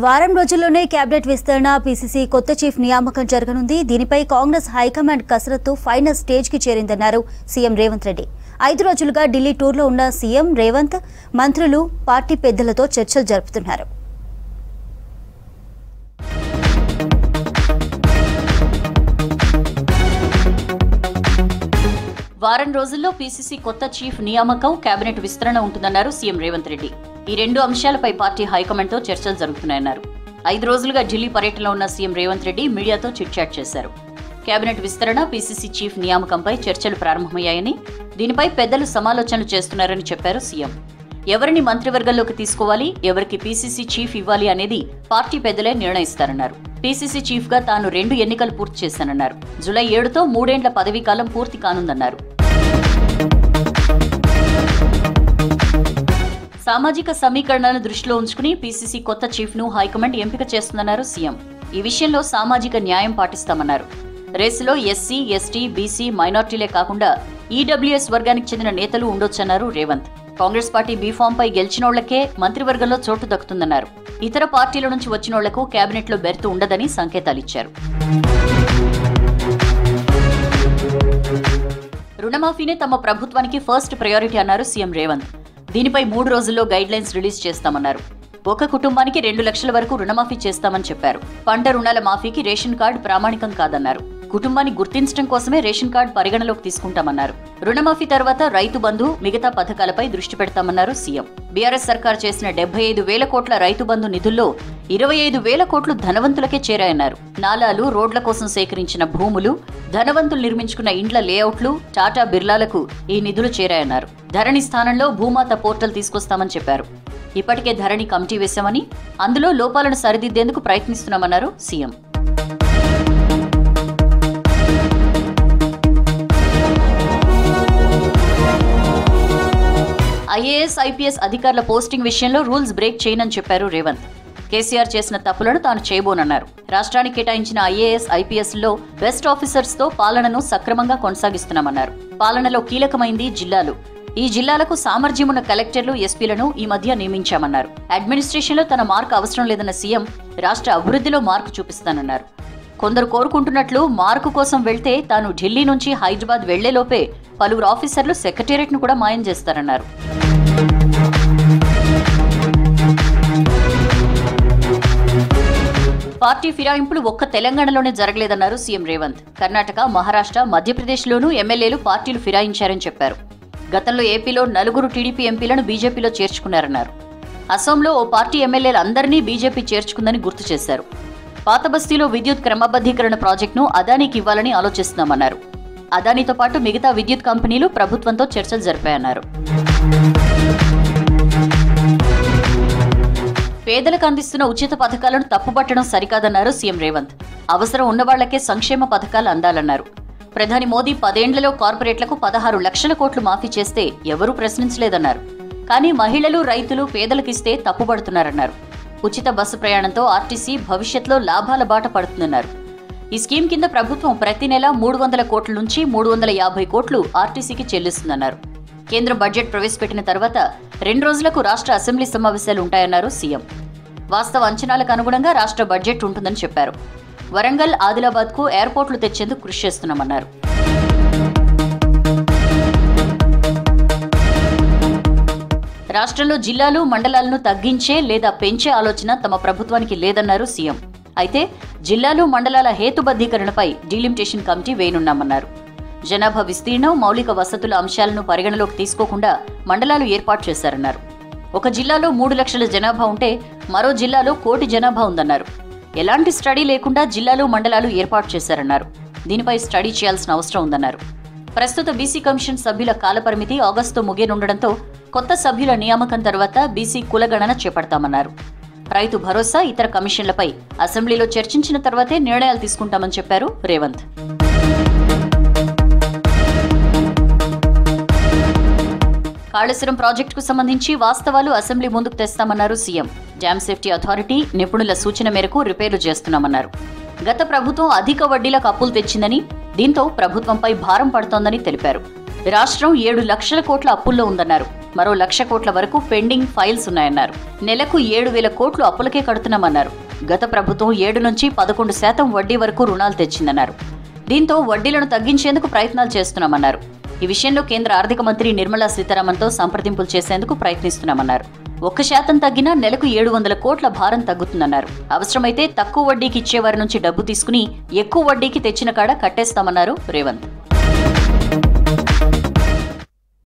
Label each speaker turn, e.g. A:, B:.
A: వారం రోజుల్లోనే కేబినెట్ విస్తరణ, పీసీసీ కొత్త చీఫ్ నియామకం జరగనుంది. దీనిపై కాంగ్రెస్ హైకమాండ్ కసరత్తు ఫైనల్ స్టేజ్ కి చేరిందన్నారు సీఎం రేవంత్ రెడ్డి. 5 రోజులుగా ఢిల్లీ టూర్లో ఉన్న సీఎం రేవంత్ మంత్రులు, పార్టీ పెద్దలతో చర్చలు జరుపుతున్నారు.
B: వారం రోజుల్లో పీసీసీ కొత్త చీఫ్ నియామకం, కేబినెట్ విస్తరణ ఉంటుందన్నారు సీఎం రేవంత్ రెడ్డి. ఈ 2 అంశాలపై పార్టీ హైకమాండ్తో చర్చలు జరుగుతున్నాయన్నారు. 5 రోజులుగా ఢిల్లీ పర్యటనలో ఉన్న సీఎం రేవంత్ రెడ్డి మీడియాతో చిట్చాట్ చేశారు. కేబినెట్ విస్తరణ, పీసీసీ చీఫ్ నియామకంపై చర్చలు ప్రారంభమయ్యాయని, దీనిపై పెద్దలు సమాలోచనలు చేస్తున్నారని చెప్పారు సీఎం. ఎవరిని మంత్రివర్గంలోకి తీసుకోవాలి, ఎవరికి పీసీసీ చీఫ్ ఇవ్వాలి అనేది పార్టీ పెద్దలే నిర్ణయిస్తారన్నారు. పీసీసీ చీఫ్ గా తాను 2 ఎన్నికలు పూర్తి చేశానన్నారు. జూలై 7తో 3 ఏళ్ల పదవీకాలం పూర్తి కానుందన్నారు. సామాజిక సమీకరణలను దృష్టిలో ఉంచుకుని పీసీసీ కొత్త చీఫ్ ను హైకమాండ్ ఎంపిక చేస్తుందన్నారు సీఎం. ఈ విషయంలో సామాజిక న్యాయం పాటిస్తామన్నారు. రేసులో ఎస్సీ, ఎస్టీ, బీసీ, మైనార్టీలే కాకుండా ఈడబ్ల్యూఎస్ వర్గానికి చెందిన నేతలు ఉండొచ్చన్నారు రేవంత్. కాంగ్రెస్ పార్టీ బీఫామ్ పై గెలిచినోళ్లకే మంత్రివర్గంలో చోటు దక్కుతుందన్నారు. ఇతర పార్టీల నుంచి వచ్చినోళ్లకు కేబినెట్ లో బెర్తు ఉండదని సంకేతాలిచ్చారు. రుణమాఫీనే తమ ప్రభుత్వానికి ఫస్ట్ ప్రయారిటీ అన్నారు సీఎం రేవంత్. దీనిపై 3 రోజుల్లో గైడ్ లైన్స్ రిలీజ్ చేస్తామన్నారు. ఒక కుటుంబానికి 2 లక్షల వరకు రుణమాఫీ చేస్తామని చెప్పారు. పంట రుణాల మాఫీకి రేషన్ కార్డు ప్రామాణికం కాదన్నారు. కుటుంబాన్ని గుర్తించడం కోసమే రేషన్ కార్డు పరిగణలోకి తీసుకుంటామన్నారు. రుణమాఫీ తర్వాత రైతు బంధు, మిగతా పథకాలపై దృష్టి పెడతామన్నారు సీఎం. బీఆర్ఎస్ సర్కార్ చేసిన 75,000 కోట్ల రైతు బంధు నిధుల్లో 25,000 కోట్లు ధనవంతులకే చేరాయన్నారు. నాలాలు, రోడ్ల కోసం సేకరించిన భూములు, ధనవంతులు నిర్మించుకున్న ఇండ్ల లేఅవుట్లు, టాటా బిర్లాలకు ఈ నిధులు చేరాయన్నారు. ధరణి స్థానంలో భూమాత పోర్టల్ తీసుకొస్తామని చెప్పారు. ఇప్పటికే ధరణి కమిటీ వేశామని, అందులో లోపాలను సరిదిద్దేందుకు ప్రయత్నిస్తున్నామన్నారు సీఎం. ఐఏఎస్, ఐపీఎస్ అధికారుల పోస్టింగ్ విషయంలో రూల్స్ బ్రేక్ చేయనని చెప్పారు రేవంత్. కేసీఆర్ చేసిన తప్పులను తాను చేయబోనన్నారు. రాష్ట్రానికి కేటాయించిన ఐఏఎస్, ఐపీఎస్లో బెస్ట్ ఆఫీసర్స్ తో పాలనను సక్రమంగా కొనసాగిస్తున్నామన్నారు. పాలనలో కీలకమైంది జిల్లాలు. ఈ జిల్లాలకు సామర్థ్యం ఉన్న కలెక్టర్లు, ఎస్పీలను ఈ మధ్య నియమించామన్నారు. అడ్మినిస్ట్రేషన్లో తన మార్కు అవసరం లేదన్న సీఎం రాష్ట్ర అభివృద్ధిలో మార్కు చూపిస్తానన్నారు. కొందరు కోరుకుంటున్నట్లు మార్కు కోసం వెళ్తే తాను ఢిల్లీ నుంచి హైదరాబాద్ వెళ్లేలోపే పలువురు ఆఫీసర్లు సెక్రటేరియట్ ను కూడా మాయం చేస్తారన్నారు. పార్టీ ఫిరాయింపులు ఒక్క తెలంగాణలోనే జరగలేదన్నారు సీఎం రేవంత్. కర్ణాటక, మహారాష్ట్ర, మధ్యప్రదేశ్లోనూ ఎమ్మెల్యేలు పార్టీలు ఫిరాయించారని చెప్పారు. గతంలో ఏపీలో 4 టీడీపీ ఎంపీలను బీజేపీలో చేర్చుకున్నారన్నారు. అసోంలో ఓ పార్టీ ఎమ్మెల్యేలు అందరినీ బీజేపీ చేర్చుకుందని గుర్తు చేశారు. పాత బస్తీలో విద్యుత్ క్రమబద్ధీకరణ ప్రాజెక్టును అదానీకి ఇవ్వాలని ఆలోచిస్తున్నామన్నారు. అదానీతో పాటు మిగతా విద్యుత్ కంపెనీలు ప్రభుత్వంతో చర్చలు జరిపాయన్నారు. పేదలకు అందిస్తున్న ఉచిత పథకాలను తప్పుపట్టడం సరికాదన్నారు సీఎం రేవంత్. అవసరం ఉన్నవాళ్లకే సంక్షేమ పథకాలు అందాలన్నారు. ప్రధాని మోదీ 10 ఏళ్లలో కార్పొరేట్లకు 16 లక్షల కోట్లు మాఫీ చేస్తే ఎవరూ ప్రశ్నించలేదన్నారు. కానీ మహిళలు, రైతులు, పేదలకిస్తే తప్పుపడుతున్నారన్నారు. ఉచిత బస్సు ప్రయాణంతో ఆర్టీసీ భవిష్యత్లో లాభాల బాట పడుతుందన్నారు. ఈ స్కీమ్ కింద ప్రభుత్వం ప్రతి నెల 300 కోట్ల నుంచి 350 కోట్లు ఆర్టీసీకి చెల్లిస్తుందన్నారు. కేంద్ర బడ్జెట్ ప్రవేశపెట్టిన తర్వాత 2 రోజులకు రాష్ట్ర అసెంబ్లీ సమావేశాలు ఉంటాయన్నారు సీఎం. వాస్తవ అంచనాలకు అనుగుణంగా రాష్ట్ర బడ్జెట్ ఉంటుందని చెప్పారు. వరంగల్, ఆదిలాబాద్కు ఎయిర్పోర్ట్లు తెచ్చేందుకు కృషి చేస్తున్నామన్నారు. రాష్ట్రంలో జిల్లాలు, మండలాలను తగ్గించే లేదా పెంచే ఆలోచన తమ ప్రభుత్వానికి లేదన్నారు సీఎం. అయితే జిల్లాలు, మండలాల హేతుబద్ధీకరణపై డీలిమిటేషన్ కమిటీ వేయనున్నామన్నారు. జనాభా విస్తీర్ణం, మౌలిక వసతుల అంశాలను పరిగణలోకి తీసుకోకుండా మండలాలు ఏర్పాటు చేశారన్నారు. ఒక జిల్లాలో 3 లక్షల జనాభా ఉంటే మరో జిల్లాలో 1 కోటి జనాభా ఉందన్నారు. ఎలాంటి స్టడీ లేకుండా జిల్లాలు, మండలాలు ఏర్పాటు చేశారన్నారు. దీనిపై స్టడీ చేయాల్సిన అవసరం ఉందన్నారు. ప్రస్తుత బీసీ కమిషన్ సభ్యుల కాలపరిమితి ఆగస్టుతో ముగియనుండడంతో కొత్త సభ్యుల నియామకం తర్వాత బీసీ కులగణన చేపడతామన్నారు. రైతు భరోసా, ఇతర కమిషన్లపై అసెంబ్లీలో చర్చించిన తర్వాతే నిర్ణయాలు తీసుకుంటామని చెప్పారు రేవంత్. కాళేశ్వరం ప్రాజెక్టుకు సంబంధించి వాస్తవాలు అసెంబ్లీ ముందుకు తెస్తామన్నారు సీఎం. డ్యామ్ సేఫ్టీ అథారిటీ నిపుణుల సూచన మేరకు రిపేర్లు చేస్తున్నామన్నారు. గత ప్రభుత్వం అధిక వడ్డీలకు అప్పులు తెచ్చిందని, దీంతో ప్రభుత్వంపై భారం పడుతోందని తెలిపారు. రాష్ట్రం 7 లక్షల కోట్ల అప్పుల్లో ఉందన్నారు. మరో 1,00,000 కోట్ల వరకు పెండింగ్ ఫైల్స్ ఉన్నాయన్నారు. నెలకు 7,000 కోట్లు అప్పులకే కడుతున్నామన్నారు. గత ప్రభుత్వం 7 నుంచి 11% వడ్డీ వరకు రుణాలు తెచ్చిందన్నారు. దీంతో వడ్డీలను తగ్గించేందుకు ప్రయత్నాలు చేస్తున్నామన్నారు. ఈ విషయంలో కేంద్ర ఆర్థిక మంత్రి నిర్మలా సీతారామన్తో సంప్రదింపులు చేసేందుకు ప్రయత్నిస్తున్నామన్నారు. 1% తగ్గినా నెలకు 700 కోట్ల భారం తగ్గుతుందన్నారు. అవసరమైతే తక్కువ వడ్డీకి ఇచ్చేవారి నుంచి డబ్బు తీసుకుని ఎక్కువ వడ్డీకి తెచ్చిన కాడ కట్టేస్తామన్నారు రేవంత్.